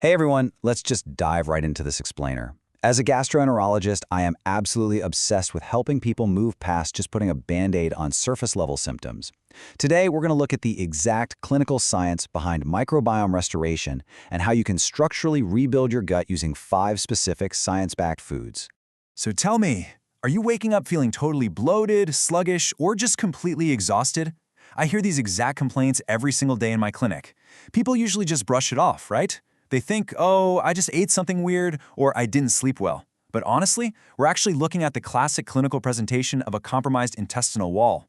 Hey everyone, let's just dive right into this explainer. As a gastroenterologist, I am absolutely obsessed with helping people move past just putting a band-aid on surface-level symptoms. Today, we're going to look at the exact clinical science behind microbiome restoration and how you can structurally rebuild your gut using 5 specific science-backed foods. So tell me, are you waking up feeling totally bloated, sluggish, or just completely exhausted? I hear these exact complaints every single day in my clinic. People usually just brush it off, right? They think, oh, I just ate something weird, or I didn't sleep well. But honestly, we're actually looking at the classic clinical presentation of a compromised intestinal wall.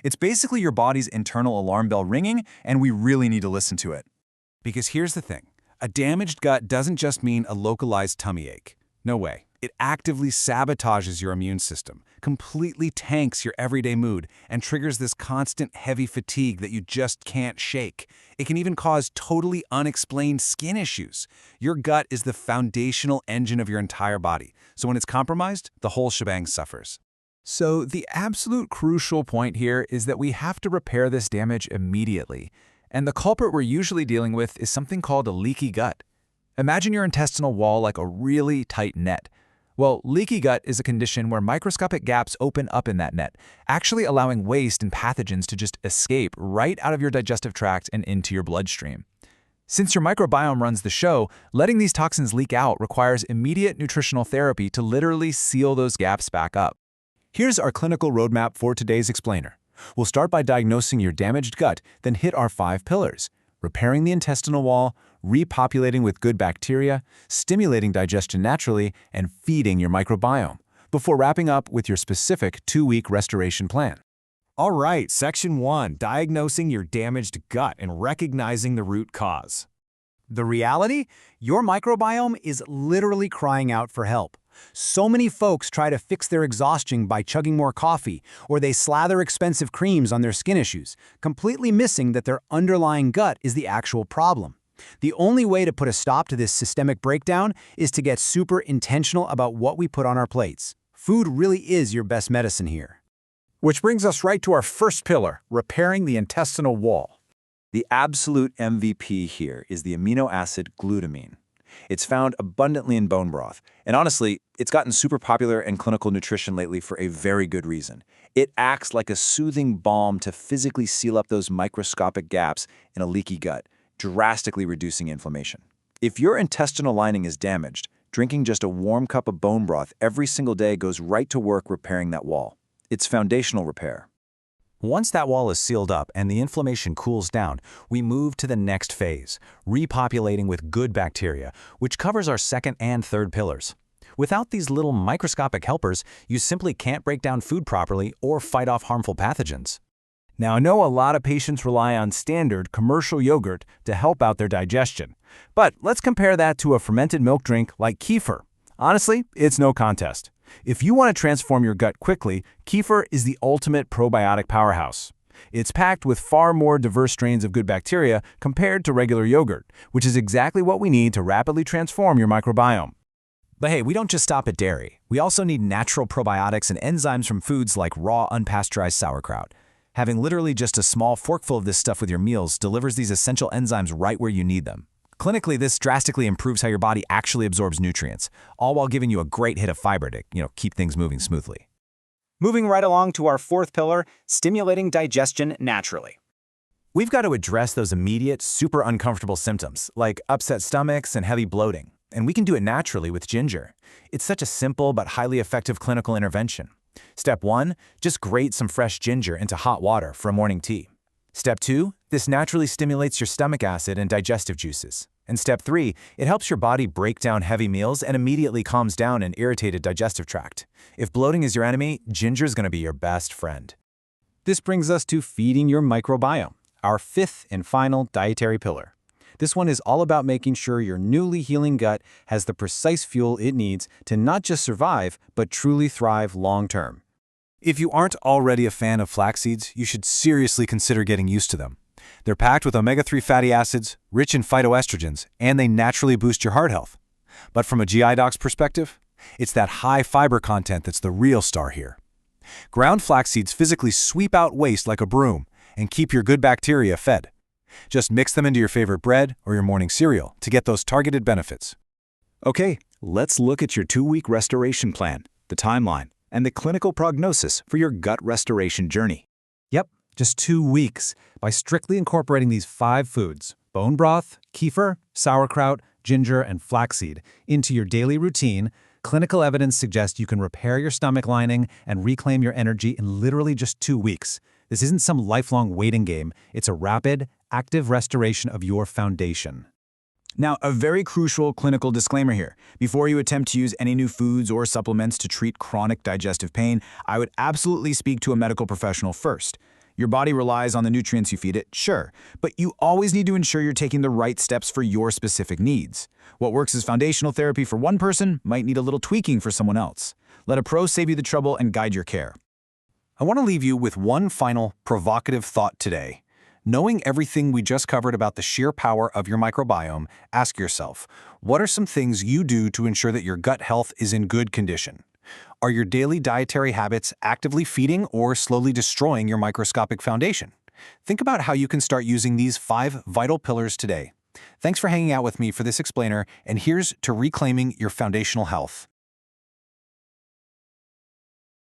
It's basically your body's internal alarm bell ringing, and we really need to listen to it. Because here's the thing, a damaged gut doesn't just mean a localized tummy ache. No way. It actively sabotages your immune system, completely tanks your everyday mood, and triggers this constant heavy fatigue that you just can't shake. It can even cause totally unexplained skin issues. Your gut is the foundational engine of your entire body, so when it's compromised, the whole shebang suffers. So the absolute crucial point here is that we have to repair this damage immediately. And the culprit we're usually dealing with is something called a leaky gut. Imagine your intestinal wall like a really tight net. Well, leaky gut is a condition where microscopic gaps open up in that net, actually allowing waste and pathogens to just escape right out of your digestive tract and into your bloodstream. Since your microbiome runs the show, letting these toxins leak out requires immediate nutritional therapy to literally seal those gaps back up. Here's our clinical roadmap for today's explainer. We'll start by diagnosing your damaged gut, then hit our 5 pillars: repairing the intestinal wall, repopulating with good bacteria, stimulating digestion naturally, and feeding your microbiome, before wrapping up with your specific 2-week restoration plan. All right, Section 1, diagnosing your damaged gut and recognizing the root cause. The reality? Your microbiome is literally crying out for help. So many folks try to fix their exhaustion by chugging more coffee, or they slather expensive creams on their skin issues, completely missing that their underlying gut is the actual problem. The only way to put a stop to this systemic breakdown is to get super intentional about what we put on our plates. Food really is your best medicine here. Which brings us right to our first pillar, repairing the intestinal wall. The absolute MVP here is the amino acid glutamine. It's found abundantly in bone broth, and honestly, it's gotten super popular in clinical nutrition lately for a very good reason. It acts like a soothing balm to physically seal up those microscopic gaps in a leaky gut, drastically reducing inflammation. If your intestinal lining is damaged, drinking just a warm cup of bone broth every single day goes right to work repairing that wall. It's foundational repair. Once that wall is sealed up and the inflammation cools down, we move to the next phase, repopulating with good bacteria, which covers our second and third pillars. Without these little microscopic helpers, you simply can't break down food properly or fight off harmful pathogens. Now, I know a lot of patients rely on standard commercial yogurt to help out their digestion, but let's compare that to a fermented milk drink like kefir. Honestly, it's no contest. If you want to transform your gut quickly, kefir is the ultimate probiotic powerhouse. It's packed with far more diverse strains of good bacteria compared to regular yogurt, which is exactly what we need to rapidly transform your microbiome. But hey, we don't just stop at dairy. We also need natural probiotics and enzymes from foods like raw, unpasteurized sauerkraut. Having literally just a small forkful of this stuff with your meals delivers these essential enzymes right where you need them. Clinically, this drastically improves how your body actually absorbs nutrients, all while giving you a great hit of fiber to, keep things moving smoothly. Moving right along to our 4th pillar, stimulating digestion naturally. We've got to address those immediate, super uncomfortable symptoms, like upset stomachs and heavy bloating. And we can do it naturally with ginger. It's such a simple but highly effective clinical intervention. Step 1, just grate some fresh ginger into hot water for a morning tea. Step 2, this naturally stimulates your stomach acid and digestive juices. And Step 3, it helps your body break down heavy meals and immediately calms down an irritated digestive tract. If bloating is your enemy, ginger is going to be your best friend. This brings us to feeding your microbiome, our 5th and final dietary pillar. This one is all about making sure your newly healing gut has the precise fuel it needs to not just survive, but truly thrive long-term. If you aren't already a fan of flax seeds, you should seriously consider getting used to them. They're packed with omega-3 fatty acids, rich in phytoestrogens, and they naturally boost your heart health. But from a GI doc's perspective, it's that high fiber content that's the real star here. Ground flax seeds physically sweep out waste like a broom and keep your good bacteria fed. Just mix them into your favorite bread or your morning cereal to get those targeted benefits. Okay, let's look at your 2-week restoration plan, the timeline, and the clinical prognosis for your gut restoration journey. Yep, just 2 weeks. By strictly incorporating these 5 foods, bone broth, kefir, sauerkraut, ginger, and flaxseed, into your daily routine, clinical evidence suggests you can repair your stomach lining and reclaim your energy in literally just 2 weeks. This isn't some lifelong waiting game. It's a rapid, active restoration of your foundation. Now, a very crucial clinical disclaimer here. Before you attempt to use any new foods or supplements to treat chronic digestive pain, I would absolutely speak to a medical professional first. Your body relies on the nutrients you feed it, sure, but you always need to ensure you're taking the right steps for your specific needs. What works as foundational therapy for one person might need a little tweaking for someone else. Let a pro save you the trouble and guide your care. I want to leave you with one final provocative thought today. Knowing everything we just covered about the sheer power of your microbiome, ask yourself, what are some things you do to ensure that your gut health is in good condition? Are your daily dietary habits actively feeding or slowly destroying your microscopic foundation? Think about how you can start using these 5 vital pillars today. Thanks for hanging out with me for this explainer, and here's to reclaiming your foundational health.